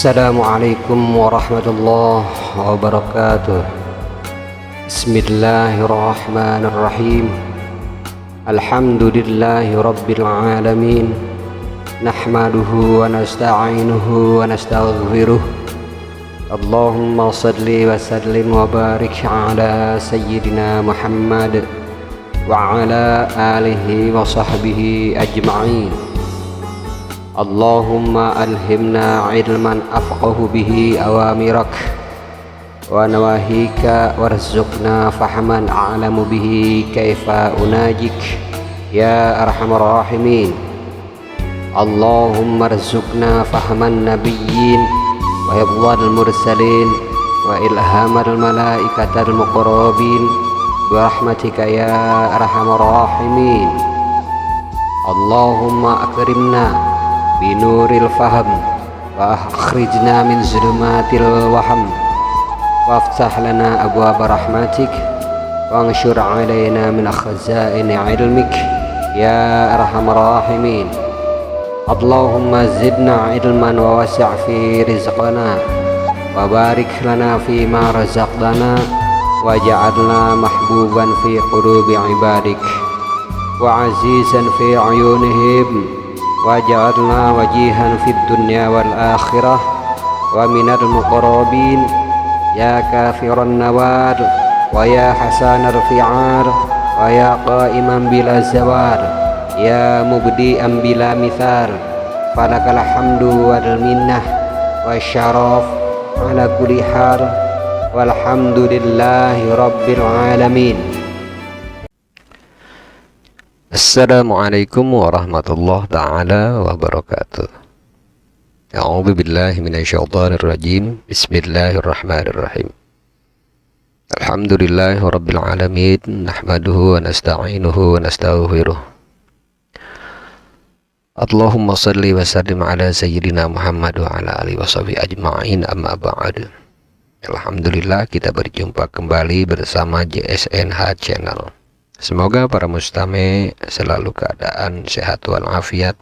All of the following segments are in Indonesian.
Assalamualaikum warahmatullahi wabarakatuh. Bismillahirrahmanirrahim. Alhamdulillahi rabbil alamin. Nahmaduhu wa nasta'inuhu wa nastaghfiruh. Allahumma salli wa sallim wa barik ala sayyidina Muhammad wa ala alihi wa sahbihi ajma'in. Allahumma alhimna ilman afqahu bihi awamirak wa nawahika warzuqna fahman a'lamu bihi kaifa unajik ya arhamar rahimin. Allahumma arzuqna fahman nabiyyin wa hifdzal mursalin wa ilhamal malaikatal muqarrabin bi rahmatika ya arhamar rahimin. Allahumma akrimna binuril faham wa akhrijna min zulumatil waham waftah lana abwaaba rahmatik wa anshur alaina min khazaini ilmik ya arhamar rahimin. Allahumma zidna ilman wa wasi' fi rizqana wa barik lana fi ma razaqtana waj'alna mahbuban fi qulubi ibadik wa azizan fi ayunihim waj'alna wajihan fid dunya wal akhirah wa minal muqarrabin ya kafiran nawar wa ya hasanal fi'ar wa ya qa'iman bila zawar ya mubdi'an bila mithal falakal hamdu wal minnah wa syaraf ala kulli hal walhamdulillahi rabbil alamin. Assalamualaikum warahmatullahi ta'ala wabarakatuh. A'udzu billahi minasyaitonir rajim. Bismillahirrahmanirrahim. Alhamdulillahi rabbil alamin. Nahmaduhu wa nasta'inuhu wa nastaghfiruh. Allahumma salli wa sallim ala sayyidina Muhammad wa ala alihi washabihi ajma'in, amma ba'd. Alhamdulillah, kita berjumpa kembali bersama JSNH Channel. Semoga para mustami selalu keadaan sehat walafiat,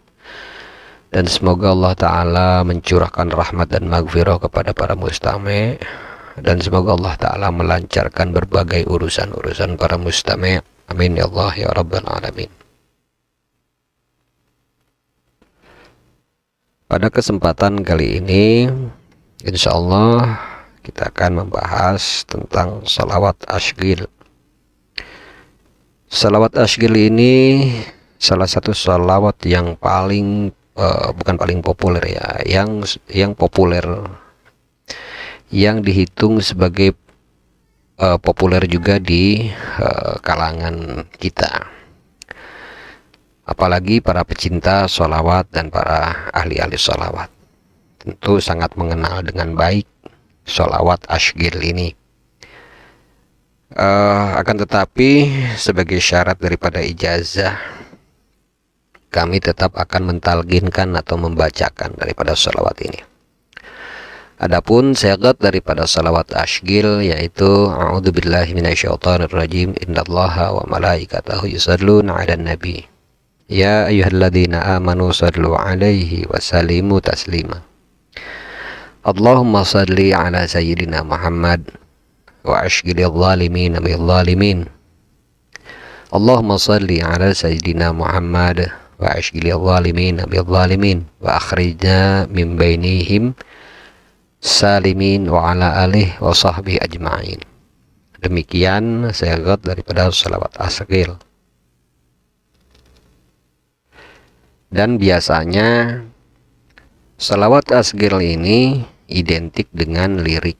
dan semoga Allah Ta'ala mencurahkan rahmat dan maghfirah kepada para mustami, dan semoga Allah Ta'ala melancarkan berbagai urusan-urusan para mustami. Amin ya Allah ya Rabbal Alamin. Pada kesempatan kali ini insya Allah kita akan membahas tentang salawat asyghil. Salawat asyghil ini salah satu salawat yang paling bukan paling populer ya, yang populer, yang dihitung sebagai populer juga di kalangan kita, apalagi para pecinta salawat dan para ahli-ahli salawat tentu sangat mengenal dengan baik salawat asyghil ini. Akan tetapi sebagai syarat daripada ijazah, kami tetap akan mentalqinkan atau membacakan daripada salawat ini. Adapun syarat daripada salawat asyghil yaitu a'udzubillahi minasyaitonirrajim, innallaha wa malaikatahu yusholluna 'alan nabi ya ayyuhalladzina amanu shallu 'alaihi wa sallimu taslima. Allahumma shalli 'ala sayyidina Muhammad wa asyghilil zalimin bil zalimin. Allahumma salli ala sayyidina Muhammad wa asyghilil zalimin bil zalimin wa akhrijna min bainihim salimin wa ala alihi wa sahbihi ajma'in. Demikian syarat daripada salawat asghir. Dan biasanya salawat asghir ini identik dengan lirik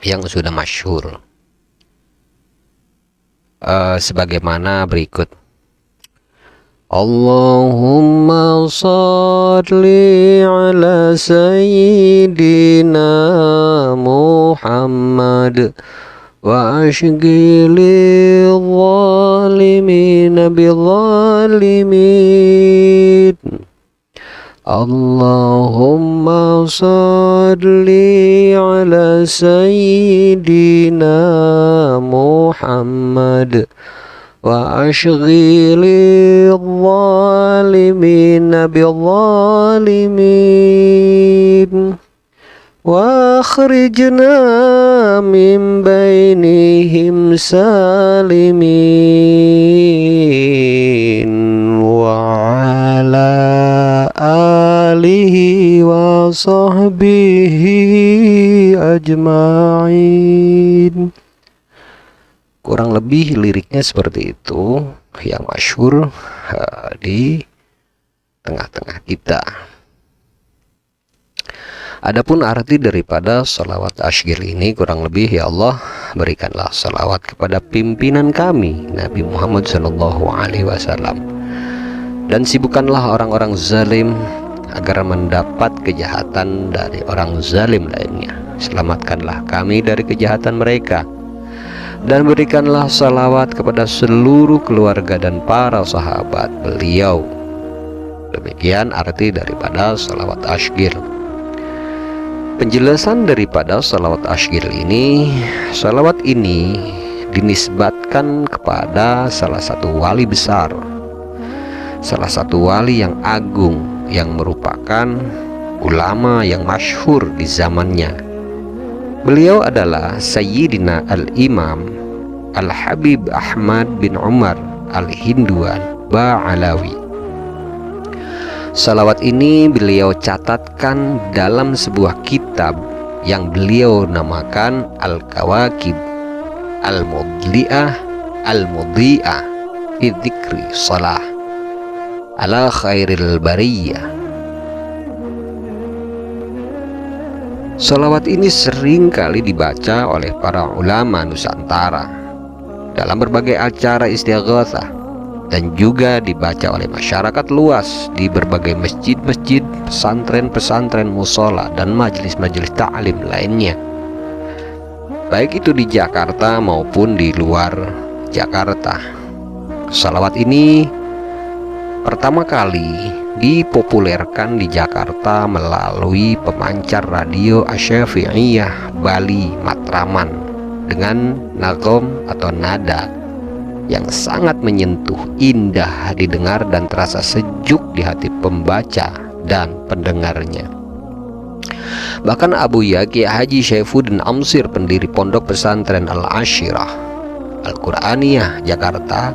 yang sudah masyhur, sebagaimana berikut: Allahumma shalli ala sayyidina Muhammad wa ashghili zalimina bizzalimin. Allahumma shalli ala sayyidina Muhammad wa ashghili zalimina bizzalimin wa akhrijna min bainihim salimin wa ala alihi wa sahbihi ajma'in. Kurang lebih liriknya seperti itu yang masyhur di tengah-tengah kita. Adapun arti daripada salawat asghir ini kurang lebih, ya Allah, berikanlah salawat kepada pimpinan kami Nabi Muhammad SAW, dan sibukkanlah orang-orang zalim agar mendapat kejahatan dari orang zalim lainnya. Selamatkanlah kami dari kejahatan mereka, dan berikanlah salawat kepada seluruh keluarga dan para sahabat beliau. Demikian arti daripada salawat asghir. Penjelasan daripada salawat asghir ini, salawat ini dinisbatkan kepada salah satu wali besar, salah satu wali yang agung, yang merupakan ulama yang masyhur di zamannya. Beliau adalah Sayyidina Al-Imam Al-Habib Ahmad bin Umar Al-Hinduan Ba'alawi. Salawat ini beliau catatkan dalam sebuah kitab yang beliau namakan Al-Kawakib Al-Mudli'ah Al-Mudhi'ah fi dzikri shalah ala khairil bariyah. Salawat ini sering kali dibaca oleh para ulama Nusantara dalam berbagai acara istighatsah, dan juga dibaca oleh masyarakat luas di berbagai masjid-masjid, pesantren-pesantren, musola, dan majelis-majelis ta'lim lainnya, baik itu di Jakarta maupun di luar Jakarta. Salawat ini pertama kali dipopulerkan di Jakarta melalui pemancar radio Asy-Syafi'iyah Bali Matraman dengan nagom atau nada yang sangat menyentuh, indah didengar, dan terasa sejuk di hati pembaca dan pendengarnya. Bahkan Abu Yaqi Haji Syaifuddin Amsir, pendiri pondok pesantren Al-Ashirah Al-Quraniyah Jakarta,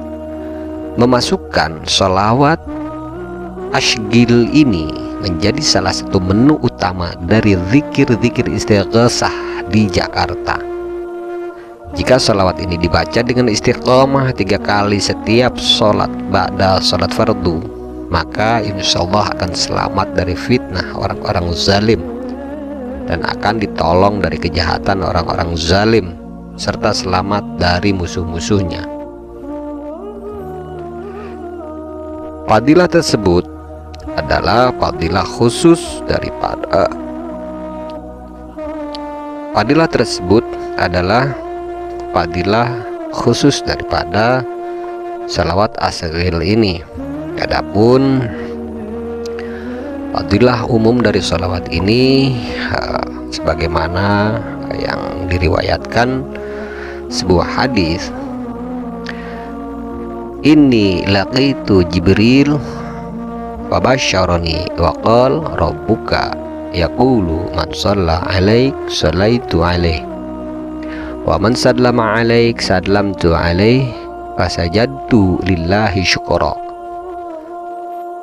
memasukkan sholawat asghir ini menjadi salah satu menu utama dari zikir-zikir istighatsah di Jakarta. Jika salawat ini dibaca dengan istiqomah 3 kali setiap sholat ba'da sholat fardu, maka insyaallah akan selamat dari fitnah orang-orang zalim dan akan ditolong dari kejahatan orang-orang zalim, serta selamat dari musuh-musuhnya. Fadilah tersebut adalah fadilah khusus daripada salawat asghir ini. Adapun fadilah umum dari salawat ini, sebagaimana yang diriwayatkan sebuah hadis, inni laqitu Jibril wa basyarani wa qala rabbuka yaqulu man shalla alaik sallaitu alaih wa man sallama alaik sallamtu alaih fasajadtu lillahi syukra.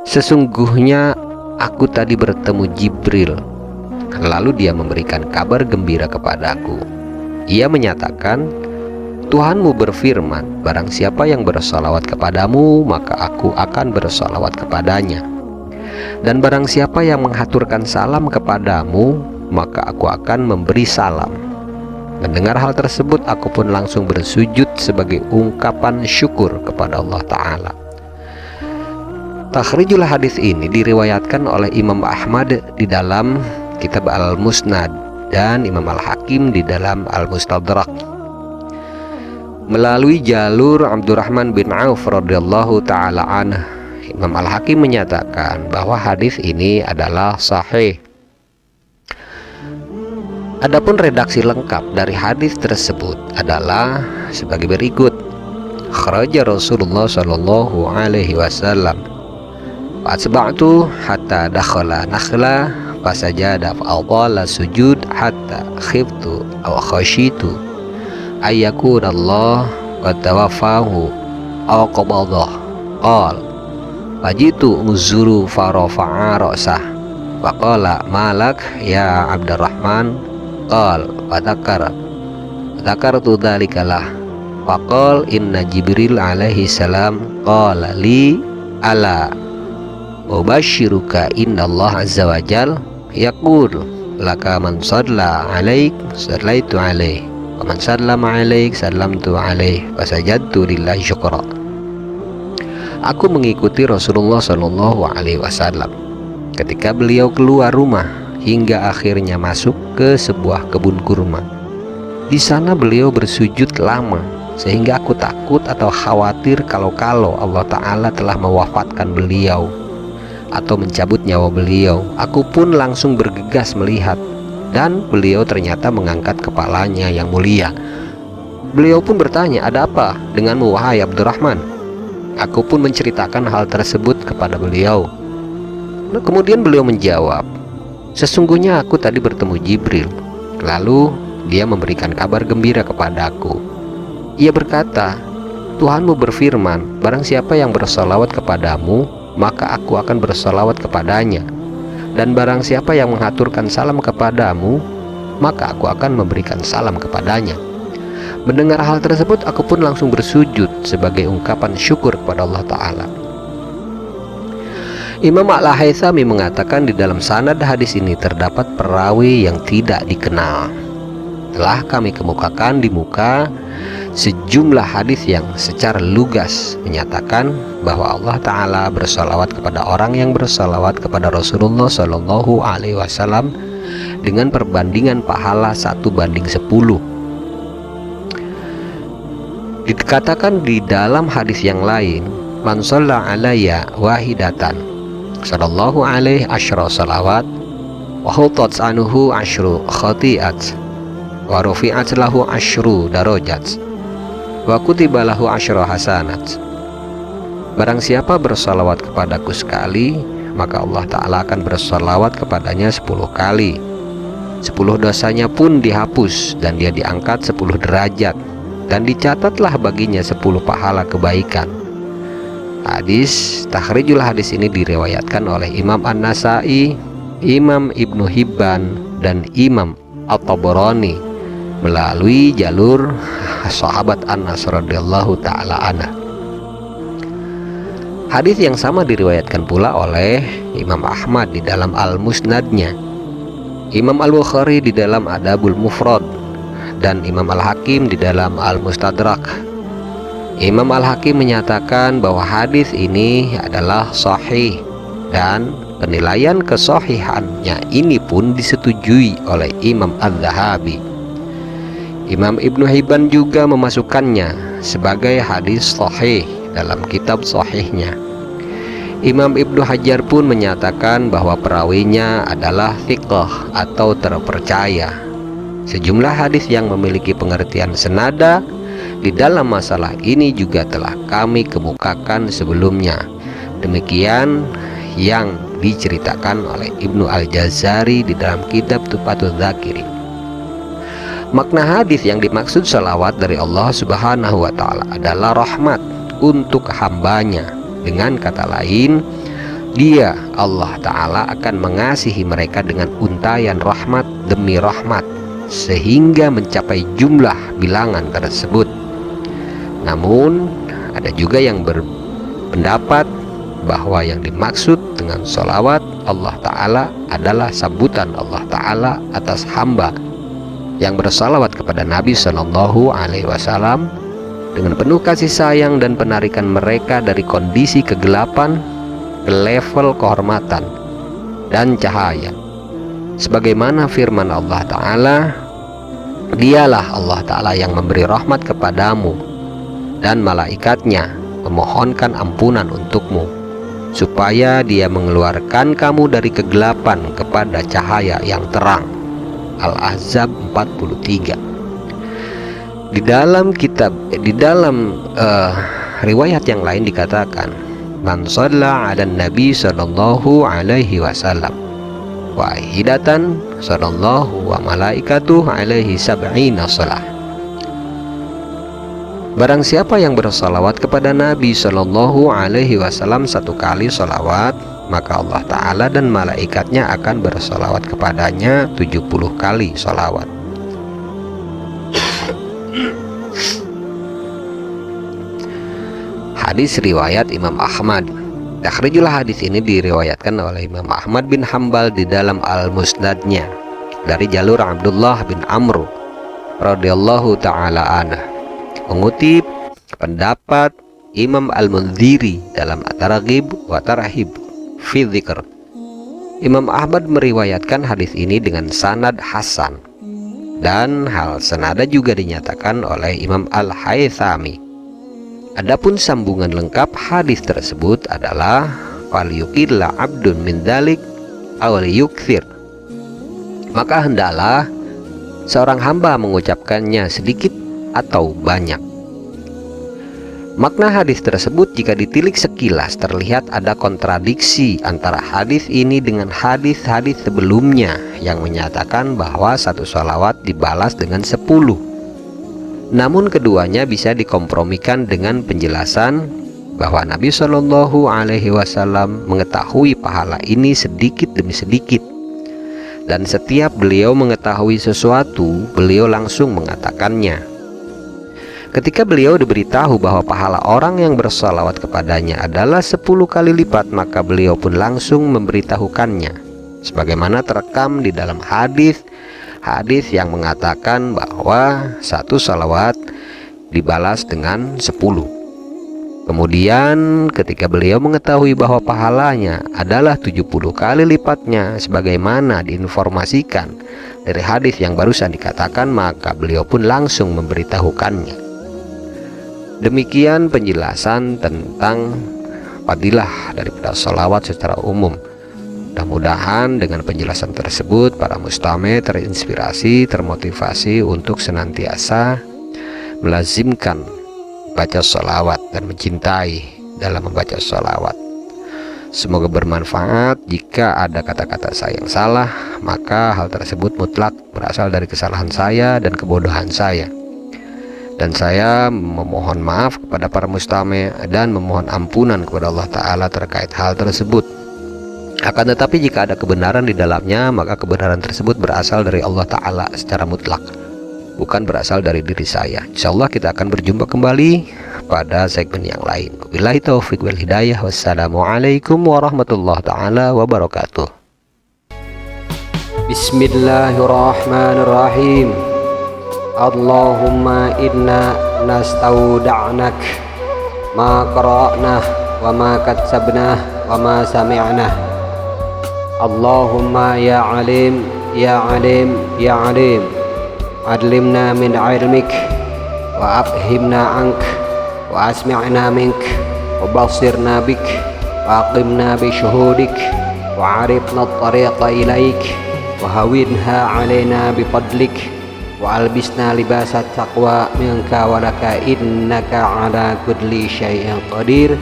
Sesungguhnya aku tadi bertemu Jibril, Lalu dia memberikan kabar gembira kepadaku. Ia menyatakan, Tuhanmu berfirman, barang siapa yang bersalawat kepadamu, maka aku akan bersalawat kepadanya. Dan barang siapa yang menghaturkan salam kepadamu, maka aku akan memberi salam. Mendengar hal tersebut, aku pun langsung bersujud sebagai ungkapan syukur kepada Allah Ta'ala. Takhrijul hadis ini diriwayatkan oleh Imam Ahmad di dalam Kitab Al-Musnad dan Imam Al-Hakim di dalam Al-Mustadrak melalui jalur Abdurrahman bin Auf radhiyallahu ta'ala anhu. Imam Al-Hakim menyatakan bahwa hadis ini adalah sahih. Adapun redaksi lengkap dari hadis tersebut adalah sebagai berikut. Kharaja Rasulullah sallallahu alaihi wasallam fa'atba'tu hatta dakhala nakhla fasajada fa'adalla sujud hatta khiftu aw khashitu ayyakuna Allah wa tawaffahu aw qabadah. Qal fajitu uzuru farafa'a ra'sah faqala malak ya Abdurrahman. Qal fadzakartu dzalikalah faqal inna Jibril alaihi salam qala li ala ubashiruka innallaha azza wa jal yaqul laka man shalla alaik sallaitu alaih wa man sallama alaik sallamtu alaih wa sajadtu lillahi syukra. Aku mengikuti Rasulullah sallallahu alaihi wasallam ketika beliau keluar rumah hingga akhirnya masuk ke sebuah kebun kurma. Di sana beliau bersujud lama sehingga aku takut atau khawatir kalau Allah Ta'ala telah mewafatkan beliau atau mencabut nyawa beliau. Aku pun langsung bergegas melihat, dan beliau ternyata mengangkat kepalanya yang mulia. Beliau pun bertanya, ada apa denganmu wahai Abdurrahman? Aku pun menceritakan hal tersebut kepada beliau. Kemudian beliau menjawab, sesungguhnya aku tadi bertemu Jibril, lalu dia memberikan kabar gembira kepadaku. Ia berkata, Tuhanmu berfirman, barang siapa yang bersalawat kepadamu, maka aku akan bersalawat kepadanya. Dan barang siapa yang menghaturkan salam kepadamu, maka aku akan memberikan salam kepadanya. Mendengar hal tersebut, aku pun langsung bersujud sebagai ungkapan syukur kepada Allah Ta'ala. Imam Al-Haythami mengatakan di dalam sanad hadis ini terdapat perawi yang tidak dikenal. Telah kami kemukakan di muka sejumlah hadis yang secara lugas menyatakan bahwa Allah Ta'ala bersalawat kepada orang yang bersalawat kepada Rasulullah Sallallahu Alaihi Wasallam dengan perbandingan pahala 1:10. Dikatakan di dalam hadis yang lain, man shalla alayya wahidatan sallallahu alaihi asyra salawat wa hutat anuhu asyru khati'at wa rufi'at lahu asyru darajat wa kutiba lahu asyra hasanat. Barang siapa bersalawat kepadaku sekali, maka Allah Ta'ala akan bersalawat kepadanya 10 kali. 10 dosanya pun dihapus dan dia diangkat 10 derajat, dan dicatatlah baginya 10 pahala kebaikan. Hadis takhrijul hadis ini diriwayatkan oleh Imam An-Nasai, Imam Ibnu Hibban, dan Imam At-Tabarani melalui jalur sahabat Anas radhiyallahu ta'ala anhu. Hadis yang sama diriwayatkan pula oleh Imam Ahmad di dalam Al-Musnadnya, Imam Al-Bukhari di dalam Adabul Mufrad, dan Imam Al-Hakim di dalam Al-Mustadrak. Imam Al-Hakim menyatakan bahwa hadis ini adalah sahih, dan penilaian kesahihannya ini pun disetujui oleh Imam Az-Zahabi. Imam Ibnu Hibban juga memasukkannya sebagai hadis sahih dalam kitab sahihnya. Imam Ibnu Hajar pun menyatakan bahwa perawinya adalah thiqah atau terpercaya. Sejumlah hadis yang memiliki pengertian senada di dalam masalah ini juga telah kami kemukakan sebelumnya. Demikian yang diceritakan oleh Ibnu Al-Jazari di dalam kitab Tuhfatul Dzakirin. Makna hadis yang dimaksud salawat dari Allah Subhanahu wa Ta'ala adalah rahmat untuk hambanya. Dengan kata lain, Dia, Allah Ta'ala, akan mengasihi mereka dengan untayan rahmat demi rahmat sehingga mencapai jumlah bilangan tersebut. Namun ada juga yang berpendapat bahwa yang dimaksud dengan sholawat Allah Ta'ala adalah sambutan Allah Ta'ala atas hamba yang bersalawat kepada Nabi Shallallahu Alaihi Wasallam dengan penuh kasih sayang dan penarikan mereka dari kondisi kegelapan ke level kehormatan dan cahaya, sebagaimana firman Allah Ta'ala, dialah Allah Ta'ala yang memberi rahmat kepadamu dan malaikatnya memohonkan ampunan untukmu supaya dia mengeluarkan kamu dari kegelapan kepada cahaya yang terang. Al-Ahzab 43. Di dalam riwayat yang lain dikatakan, man shalla 'alan nabi sallallahu alaihi wasallam wahidatan sallallahu wa malaikatuh alaihi sab'ina shalah. Barang siapa yang bersalawat kepada Nabi Shallallahu Alaihi Wasallam satu kali salawat, maka Allah Ta'ala dan malaikatnya akan bersalawat kepadanya 70 kali salawat. Hadis riwayat Imam Ahmad. Takhrijul hadis ini diriwayatkan oleh Imam Ahmad bin Hambal di dalam Al-Musnadnya dari jalur Abdullah bin Amr radhiyallahu ta'ala anhu, mengutip pendapat Imam Al-Munziri dalam At-Targhib wa Tarhib fi Dzikr. Imam Ahmad meriwayatkan hadis ini dengan sanad hasan, dan hal senada juga dinyatakan oleh Imam Al-Haythami. Adapun sambungan lengkap hadis tersebut adalah falyuqilla abdun min dzalik aw liyukthir, maka hendaklah seorang hamba mengucapkannya sedikit atau banyak. Makna hadis tersebut jika ditilik sekilas terlihat ada kontradiksi antara hadis ini dengan hadis-hadis sebelumnya yang menyatakan bahwa satu sholawat dibalas dengan 10. Namun keduanya bisa dikompromikan dengan penjelasan bahwa Nabi Shallallahu Alaihi Wasallam mengetahui pahala ini sedikit demi sedikit, dan setiap beliau mengetahui sesuatu, beliau langsung mengatakannya. Ketika beliau diberitahu bahwa pahala orang yang bersalawat kepadanya adalah 10 kali lipat, maka beliau pun langsung memberitahukannya, sebagaimana terekam di dalam hadis yang mengatakan bahwa satu salawat dibalas dengan 10. Kemudian ketika beliau mengetahui bahwa pahalanya adalah 70 kali lipatnya sebagaimana diinformasikan dari hadis yang barusan dikatakan, maka beliau pun langsung memberitahukannya. Demikian penjelasan tentang fadilah daripada salawat secara umum. Mudah-mudahan dengan penjelasan tersebut para mustami' terinspirasi, termotivasi untuk senantiasa melazimkan baca sholawat dan mencintai dalam membaca sholawat. Semoga bermanfaat. Jika ada kata-kata saya yang salah, maka hal tersebut mutlak berasal dari kesalahan saya dan kebodohan saya, dan saya memohon maaf kepada para mustami' dan memohon ampunan kepada Allah Ta'ala terkait hal tersebut. Akan tetapi jika ada kebenaran di dalamnya, maka kebenaran tersebut berasal dari Allah Ta'ala secara mutlak, bukan berasal dari diri saya. Insyaallah kita akan berjumpa kembali pada segmen yang lain. Wabillahi taufiq wal hidayah. Wassalamualaikum warahmatullahi ta'ala wabarakatuh. Bismillahirrahmanirrahim. Allahumma inna nastauda'nak ma qara'nah wa ma katsabnah wa ma sami'nah. Allahumma ya alim ya alim ya alim, adlimna min ilmik wa afhimna ank wa asmi'na mink wa basirna bik wa aqimna bi syuhudik wa arifna at-tariqa ilaik wa hawinha alaina bi fadlik wa albisna libasat taqwa minka wa laka innaka ala kulli syai'in qadir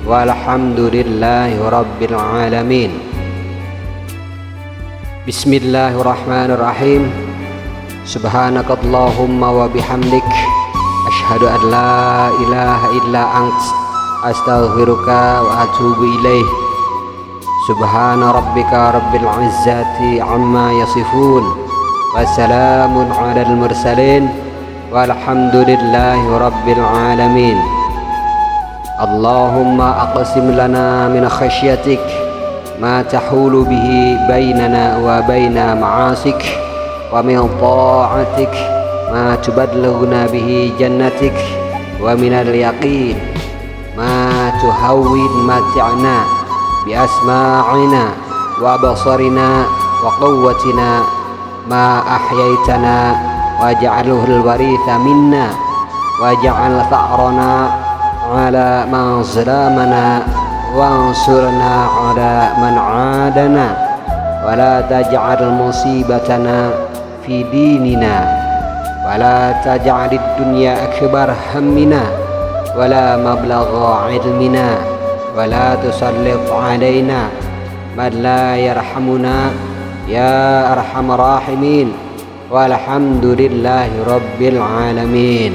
walhamdulillahi rabbil alamin. Bismillahirrahmanirrahim. Subhanakallahumma wa bihamdik, asyhadu an la ilaha illa ant, astaghfiruka wa atubu ilaih. سبحان ربك رب العزة عما يصفون وسلام على المرسلين والحمد لله رب العالمين. اللهم أقسم لنا من خشيتك ما تحول به بيننا وبين معاصيك ومن طاعتك ما تبلغنا به جنتك ومن اليقين ما تهون متعنا بأسماعنا وبصرنا وقوتنا ما أحييتنا واجعله الوريث منا واجعل ثأرنا على من ظلمنا وانصرنا على من عادنا ولا تجعل مصيبتنا في ديننا ولا تجعل الدنيا أكبر همنا ولا مبلغ علمنا ولا تسلط علينا من لا يرحمنا يا أرحم الراحمين والحمد لله رب العالمين.